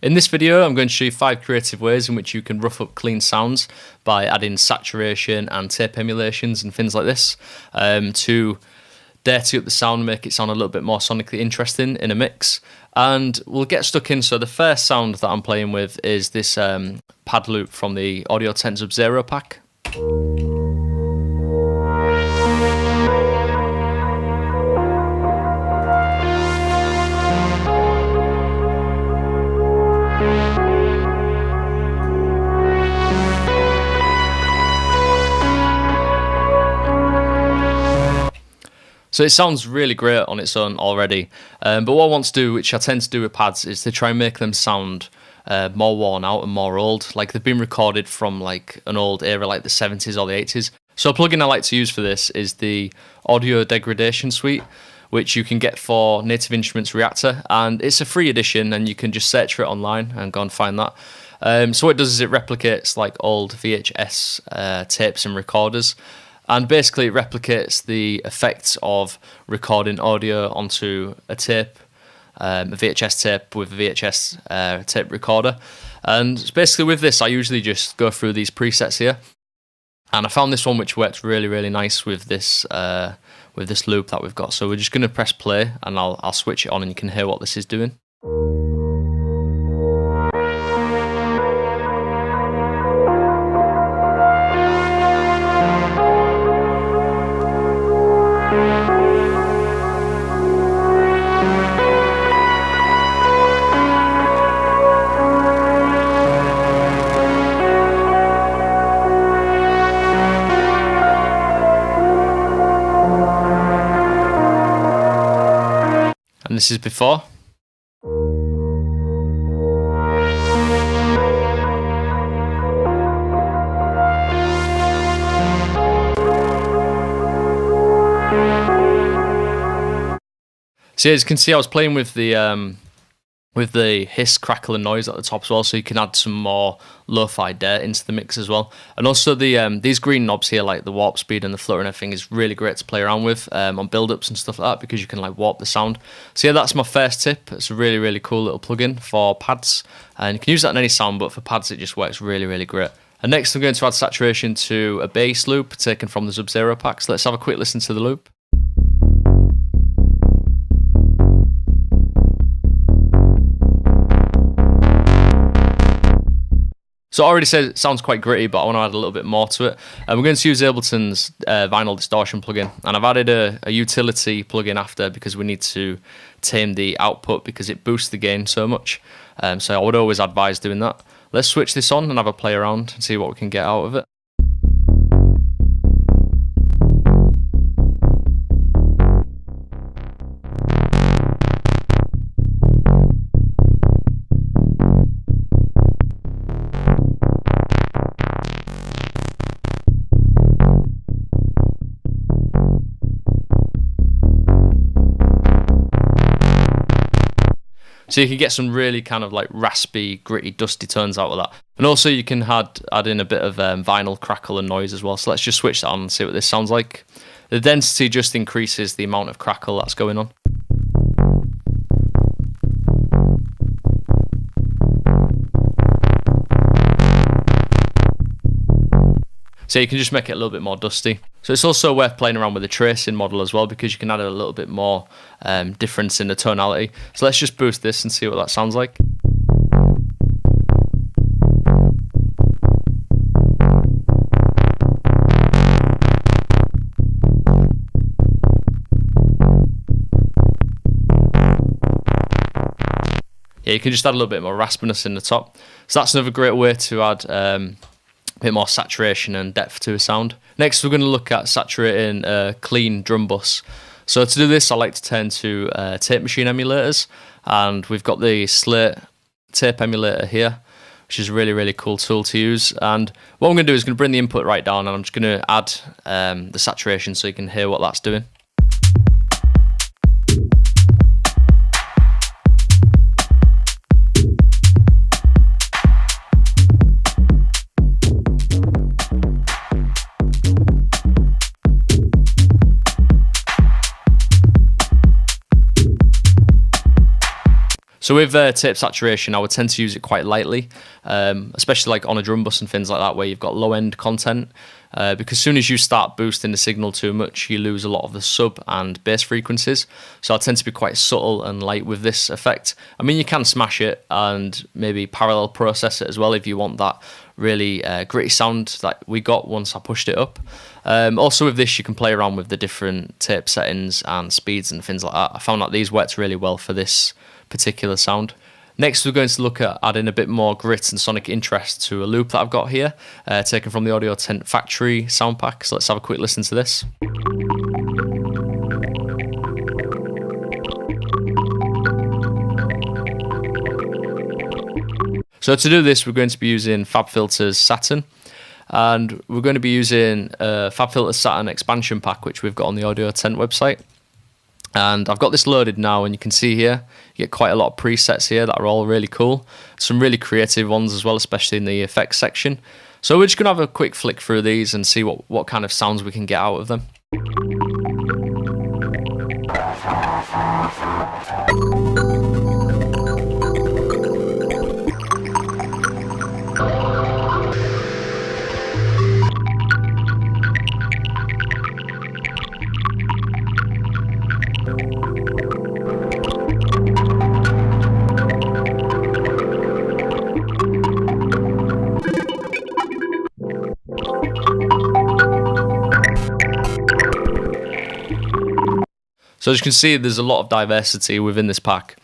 In this video, I'm going to show you 5 creative ways in which you can rough up clean sounds by adding saturation and tape emulations and things like this to dirty up the sound, make it sound a little bit more sonically interesting in a mix. And we'll get stuck in. So the first sound that I'm playing with is this pad loop from the Audiotent Sub-Zero pack. So it sounds really great on its own already, but what I want to do, which I tend to do with pads, is to try and make them sound more worn out and more old, like they've been recorded from like an old era, like the 70s or the 80s. So a plugin I like to use for this is the Audio Degradation Suite, which you can get for Native Instruments Reaktor, and it's a free edition, and you can just search for it online and go and find that. So what it does is it replicates like old VHS tapes and recorders. And basically it replicates the effects of recording audio onto a tape, a VHS tape with a VHS tape recorder. And basically with this, I usually just go through these presets here. And I found this one which works really, really nice with this loop that we've got. So we're just going to press play and I'll switch it on and you can hear what this is doing. And this is before. So as you can see, I was playing with the hiss, crackle and noise at the top as well, so you can add some more lo-fi dirt into the mix as well. And also these green knobs here, like the warp speed and the flutter and everything, is really great to play around with on build-ups and stuff like that, because you can like warp the sound. So yeah, that's my first tip. It's a really, really cool little plugin for pads, and you can use that in any sound, but for pads it just works really, really great. And next I'm going to add saturation to a bass loop taken from the Sub-Zero pack. So let's have a quick listen to the loop. So I already said it sounds quite gritty, but I want to add a little bit more to it. And we're going to use Ableton's vinyl distortion plugin. And I've added a utility plugin after because we need to tame the output because it boosts the gain so much. So I would always advise doing that. Let's switch this on and have a play around and see what we can get out of it. So you can get some really kind of like raspy, gritty, dusty tones out of that. And also you can add in a bit of vinyl crackle and noise as well. So let's just switch that on and see what this sounds like. The density just increases the amount of crackle that's going on. So you can just make it a little bit more dusty. So it's also worth playing around with the tracing model as well, because you can add a little bit more difference in the tonality. So let's just boost this and see what that sounds like. Yeah, you can just add a little bit more raspiness in the top. So that's another great way to add a bit more saturation and depth to a sound. Next, we're going to look at saturating a clean drum bus. So to do this, I like to turn to tape machine emulators, and we've got the Slate tape emulator here, which is a really, really cool tool to use. And what I'm going to do is going to bring the input right down, and I'm just going to add the saturation so you can hear what that's doing. So So with tape saturation, I would tend to use it quite lightly, especially like on a drum bus and things like that where you've got low end content, because as soon as you start boosting the signal too much, you lose a lot of the sub and bass frequencies. So I tend to be quite subtle and light with this effect. I mean, you can smash it and maybe parallel process it as well if you want that really gritty sound that we got once I pushed it up. Also with this, you can play around with the different tape settings and speeds and things like that. I found that these worked really well for this particular sound. Next, we're going to look at adding a bit more grit and sonic interest to a loop that I've got here, taken from the Audiotent factory sound pack. So let's have a quick listen to this. So to do this, we're going to be using FabFilter Saturn, and we're going to be using FabFilter Saturn expansion pack, which we've got on the Audiotent website. And I've got this loaded now, and you can see here, you get quite a lot of presets here that are all really cool. Some really creative ones as well, especially in the effects section. So we're just going to have a quick flick through these and see what kind of sounds we can get out of them. So as you can see, there's a lot of diversity within this pack,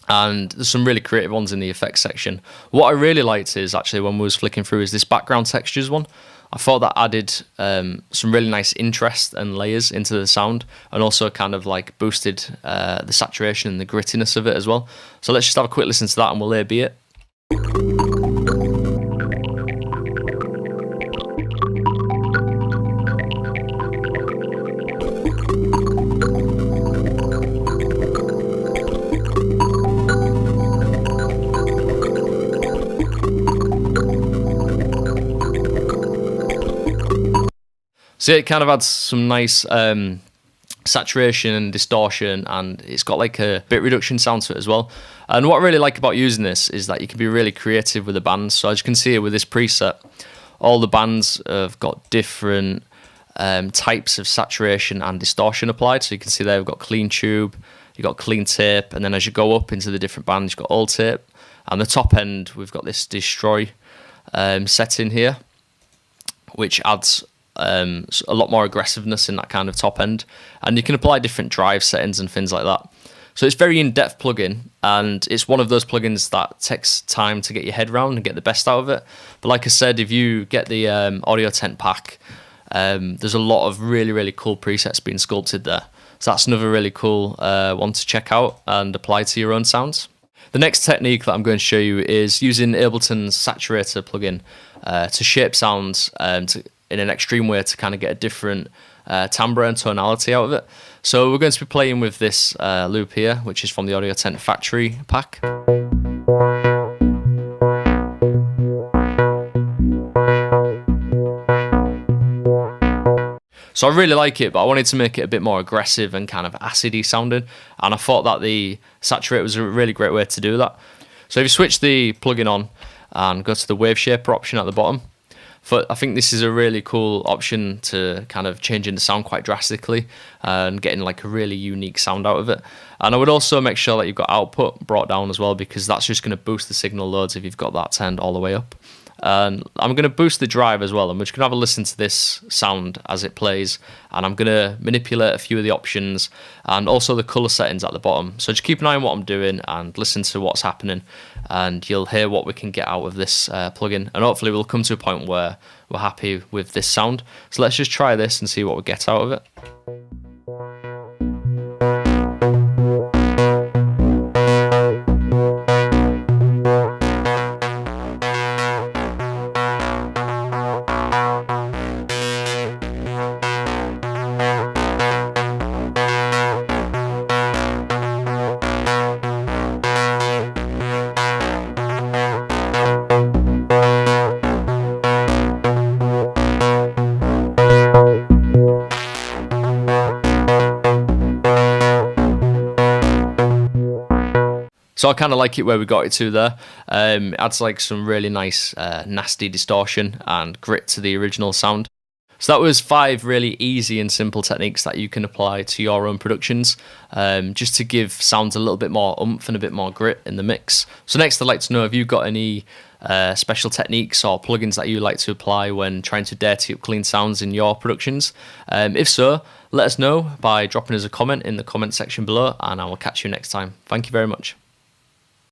and there's some really creative ones in the effects section. What I really liked is actually when we was flicking through is this background textures one. I thought that added some really nice interest and layers into the sound, and also kind of like boosted the saturation and the grittiness of it as well. So let's just have a quick listen to that and we'll A/B it. So it kind of adds some nice saturation and distortion, and it's got like a bit reduction sound to it as well. And what I really like about using this is that you can be really creative with the bands. So as you can see here with this preset, all the bands have got different types of saturation and distortion applied. So you can see there we've got clean tube, you've got clean tape, and then as you go up into the different bands, you've got all tape. And the top end, we've got this destroy setting here, which adds a lot more aggressiveness in that kind of top end, and you can apply different drive settings and things like that. So it's very in-depth plugin, and it's one of those plugins that takes time to get your head around and get the best out of it. But like I said, if you get the Audiotent pack, there's a lot of really cool presets being sculpted there. So that's another really cool one to check out and apply to your own sounds. The next technique that I'm going to show you is using Ableton's saturator plugin to shape sounds in an extreme way to kind of get a different timbre and tonality out of it. So we're going to be playing with this loop here, which is from the Audiotent factory pack. So I really like it, but I wanted to make it a bit more aggressive and kind of acidy sounding, and I thought that the Saturate was a really great way to do that. So if you switch the plugin on and go to the wave shaper option at the bottom, I think this is a really cool option to kind of changing the sound quite drastically and getting like a really unique sound out of it. And I would also make sure that you've got output brought down as well, because that's just going to boost the signal loads if you've got that turned all the way up. And I'm going to boost the drive as well, and we're just going to have a listen to this sound as it plays, and I'm going to manipulate a few of the options and also the colour settings at the bottom. So just keep an eye on what I'm doing and listen to what's happening, and you'll hear what we can get out of this plugin, and hopefully we'll come to a point where we're happy with this sound. So let's just try this and see what we get out of it. So I kind of like it where we got it to there. It adds like some really nice nasty distortion and grit to the original sound. So that was 5 really easy and simple techniques that you can apply to your own productions, just to give sounds a little bit more oomph and a bit more grit in the mix. So next I'd like to know, have you got any special techniques or plugins that you like to apply when trying to dirty up clean sounds in your productions? If so, let us know by dropping us a comment in the comment section below, and I will catch you next time. Thank you very much.